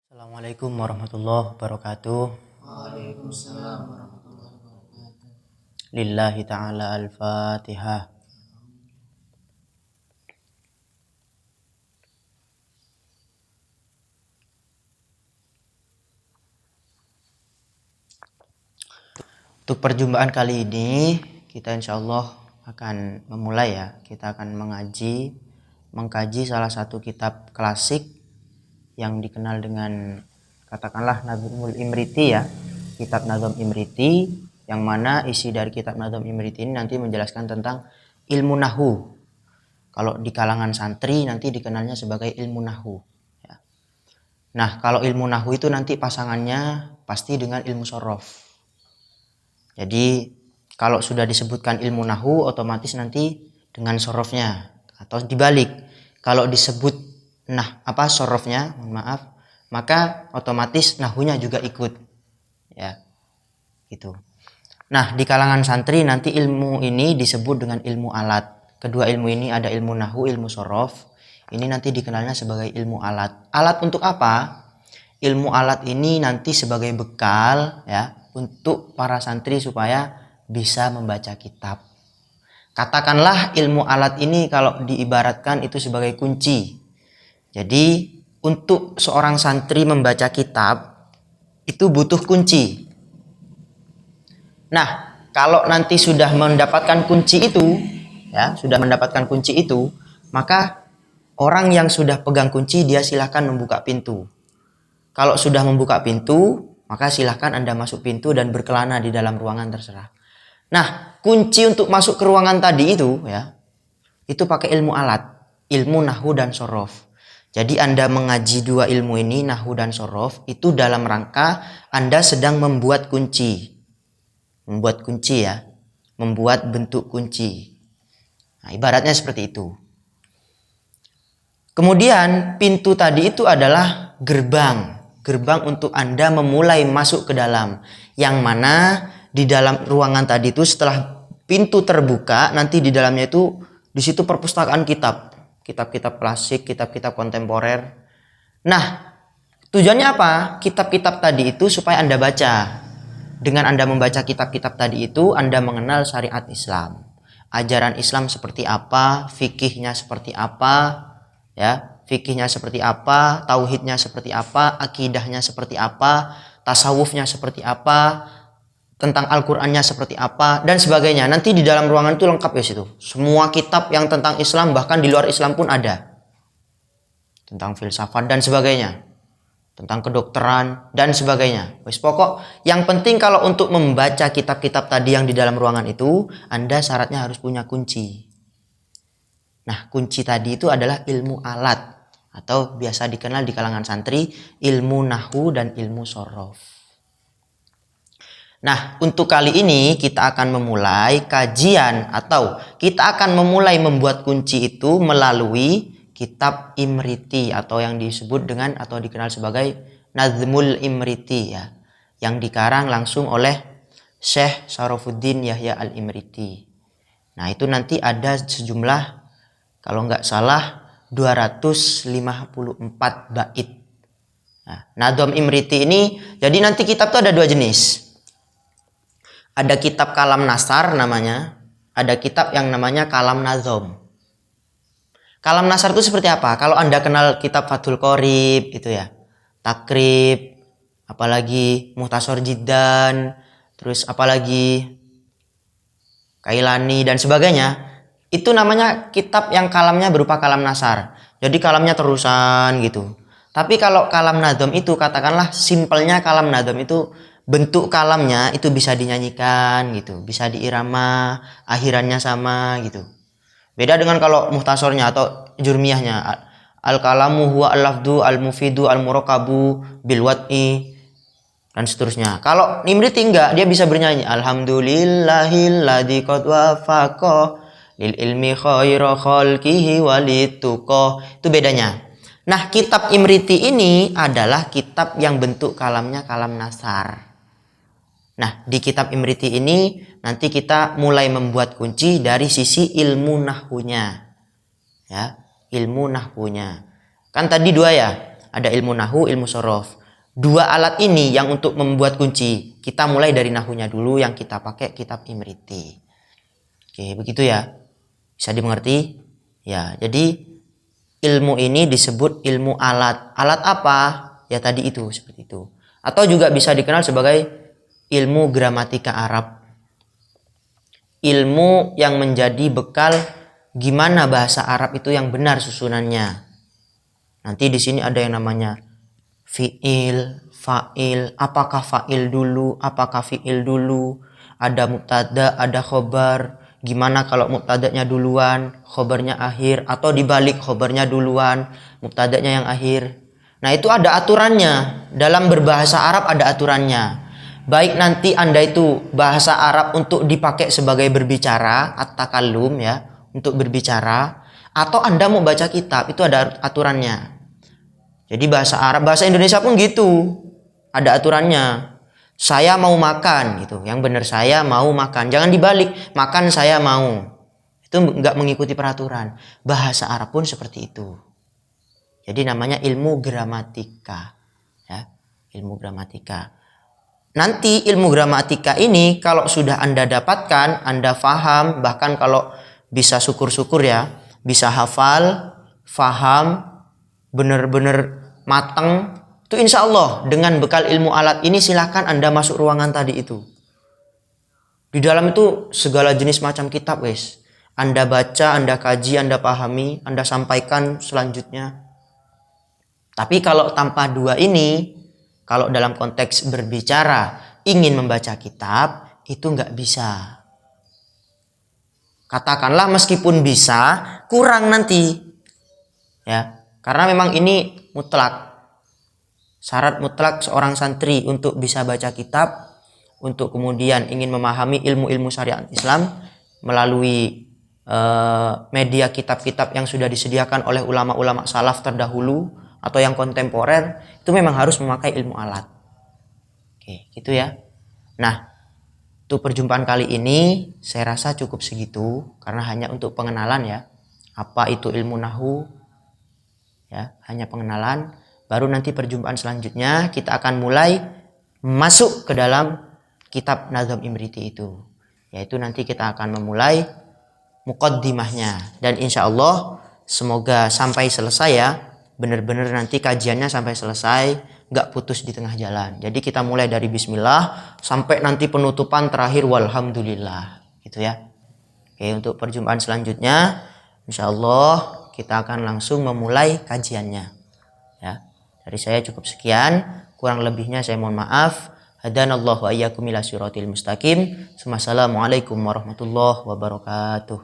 Assalamualaikum warahmatullahi wabarakatuh. Waalaikumsalam warahmatullahi wabarakatuh. Lillahi ta'ala al-Fatihah. Untuk perjumpaan kali ini kita insya Allah akan memulai ya. Kita akan mengkaji salah satu kitab klasik yang dikenal dengan katakanlah Nazmul Imriti ya. Kitab Nazm Imriti yang mana isi dari kitab Nazm Imriti ini nanti menjelaskan tentang ilmu nahu. Kalau di kalangan santri nanti dikenalnya sebagai ilmu nahu. Ya. Nah, kalau ilmu nahu itu nanti pasangannya pasti dengan ilmu sorof. Jadi kalau sudah disebutkan ilmu nahu otomatis nanti dengan sorofnya atau dibalik. Kalau disebut sorofnya, maka otomatis nahunya juga ikut. Ya. Gitu. Nah, di kalangan santri nanti ilmu ini disebut dengan ilmu alat. Kedua ilmu ini ada ilmu nahu, ilmu sorof. Ini nanti dikenalnya sebagai ilmu alat. Alat untuk apa? Ilmu alat ini nanti sebagai bekal ya untuk para santri supaya bisa membaca kitab. Katakanlah ilmu alat ini kalau diibaratkan itu sebagai kunci. Jadi untuk seorang santri membaca kitab itu butuh kunci. Nah, kalau nanti sudah mendapatkan kunci itu, maka orang yang sudah pegang kunci dia silahkan membuka pintu. Kalau sudah membuka pintu, maka silahkan Anda masuk pintu dan berkelana di dalam ruangan terserah. Nah, kunci untuk masuk ke ruangan tadi itu ya, itu pakai ilmu alat, ilmu nahu dan sorof. Jadi Anda mengaji dua ilmu ini, nahu dan sorof, itu dalam rangka Anda sedang membuat kunci. Membuat kunci ya, membuat bentuk kunci. Nah, ibaratnya seperti itu. Kemudian pintu tadi itu adalah gerbang untuk Anda memulai masuk ke dalam. Yang mana di dalam ruangan tadi itu setelah pintu terbuka, nanti di dalamnya itu di situ perpustakaan kitab-kitab klasik, kitab-kitab kontemporer. Nah, tujuannya apa? Kitab-kitab tadi itu supaya Anda baca. Dengan Anda membaca kitab-kitab tadi itu, Anda mengenal syariat Islam. Ajaran Islam seperti apa, fikihnya seperti apa, ya, fikihnya seperti apa, tauhidnya seperti apa, akidahnya seperti apa, tasawufnya seperti apa, tentang Al-Qur'annya seperti apa, dan sebagainya. Nanti di dalam ruangan itu lengkap ya situ. Semua kitab yang tentang Islam, bahkan di luar Islam pun ada. Tentang filsafat dan sebagainya. Tentang kedokteran dan sebagainya. Wis pokok yang penting kalau untuk membaca kitab-kitab tadi yang di dalam ruangan itu, Anda syaratnya harus punya kunci. Nah, kunci tadi itu adalah ilmu alat atau biasa dikenal di kalangan santri ilmu nahu dan ilmu sorof. Nah, untuk kali ini kita akan memulai kajian atau kita akan memulai membuat kunci itu melalui kitab Imriti atau yang disebut dengan atau dikenal sebagai Nazmul Imriti ya, yang dikarang langsung oleh Syekh Syarafuddin Yahya Al-Imriti. Nah, itu nanti ada sejumlah kalau nggak salah 254 bait. Nah, Nazm Imriti ini jadi nanti kitab itu ada dua jenis. Ada kitab kalam nasar namanya, ada kitab yang namanya kalam nazom. Kalam nasar itu seperti apa? Kalau Anda kenal kitab Fathul Qorib itu ya, Takrib, apalagi Muhtasar Jiddan, terus apalagi Kailani dan sebagainya, itu namanya kitab yang kalamnya berupa kalam nasar. Jadi kalamnya terusan gitu. Tapi kalau kalam nazom itu katakanlah simpelnya kalam nazom itu bentuk kalamnya itu bisa dinyanyikan gitu, bisa diirama, akhirannya sama gitu. Beda dengan kalau muhtasornya atau jurmiyahnya. Al-kalamu huwa al-lafdu al-mufidu al-murakabu bil-wat'i dan seterusnya. Kalau Nimriti enggak, dia bisa bernyanyi alhamdulillahilladzi qad wafaqa lil ilmi khaira khalqihi walituqa. Itu bedanya. Nah, kitab Imriti ini adalah kitab yang bentuk kalamnya kalam nasar. Nah, di kitab Imriti ini nanti kita mulai membuat kunci dari sisi ilmu nahwunya. Ya, ilmu nahwunya. Kan tadi dua ya. Ada ilmu nahu, ilmu sorof. Dua alat ini yang untuk membuat kunci. Kita mulai dari nahunya dulu yang kita pakai kitab Imriti. Oke, begitu ya. Bisa dimengerti? Ya, jadi ilmu ini disebut ilmu alat. Alat apa? Ya tadi itu, seperti itu. Atau juga bisa dikenal sebagai ilmu gramatika Arab. Ilmu yang menjadi bekal gimana bahasa Arab itu yang benar susunannya. Nanti di sini ada yang namanya fi'il, fa'il, apakah fa'il dulu, apakah fi'il dulu, ada mubtada, ada khobar, gimana kalau mubtadanya duluan, khobarnya akhir, atau dibalik khobarnya duluan, mubtadanya yang akhir. Nah itu ada aturannya, dalam berbahasa Arab ada aturannya. Baik nanti Anda itu bahasa Arab untuk dipakai sebagai berbicara, at-takallum ya, untuk berbicara, atau Anda mau baca kitab, itu ada aturannya. Jadi bahasa Arab, bahasa Indonesia pun gitu. Ada aturannya. Saya mau makan gitu. Yang benar saya mau makan. Jangan dibalik. Makan saya mau. Itu enggak mengikuti peraturan. Bahasa Arab pun seperti itu. Jadi namanya ilmu gramatika. Ya, ilmu gramatika. Nanti ilmu gramatika ini kalau sudah Anda dapatkan, Anda faham, bahkan kalau bisa syukur-syukur ya, bisa hafal, faham, benar-benar matang, itu insya Allah dengan bekal ilmu alat ini silahkan Anda masuk ruangan tadi itu. Di dalam itu segala jenis macam kitab wes. Anda baca, Anda kaji, Anda pahami, Anda sampaikan selanjutnya. Tapi kalau tanpa dua ini, kalau dalam konteks berbicara ingin membaca kitab, itu nggak bisa. Katakanlah meskipun bisa, kurang nanti. Ya, karena memang ini mutlak. Syarat mutlak seorang santri untuk bisa baca kitab, untuk kemudian ingin memahami ilmu-ilmu syariat Islam melalui media kitab-kitab yang sudah disediakan oleh ulama-ulama salaf terdahulu atau yang kontemporer, itu memang harus memakai ilmu alat. Oke, gitu ya. Nah, untuk perjumpaan kali ini saya rasa cukup segitu karena hanya untuk pengenalan ya. Apa itu ilmu nahu? Ya, hanya pengenalan. Baru nanti perjumpaan selanjutnya kita akan mulai masuk ke dalam kitab Nazm Imriti itu. Yaitu nanti kita akan memulai muqaddimahnya. Dan insya Allah semoga sampai selesai ya. Benar-benar nanti kajiannya sampai selesai, gak putus di tengah jalan. Jadi kita mulai dari bismillah sampai nanti penutupan terakhir walhamdulillah, gitu ya. Oke, untuk perjumpaan selanjutnya insya Allah kita akan langsung memulai kajiannya. Ya, dari saya cukup sekian, kurang lebihnya saya mohon maaf. Hadanallahu wa iyyakum ila siratil mustaqim. Wassalamualaikum warahmatullahi wabarakatuh.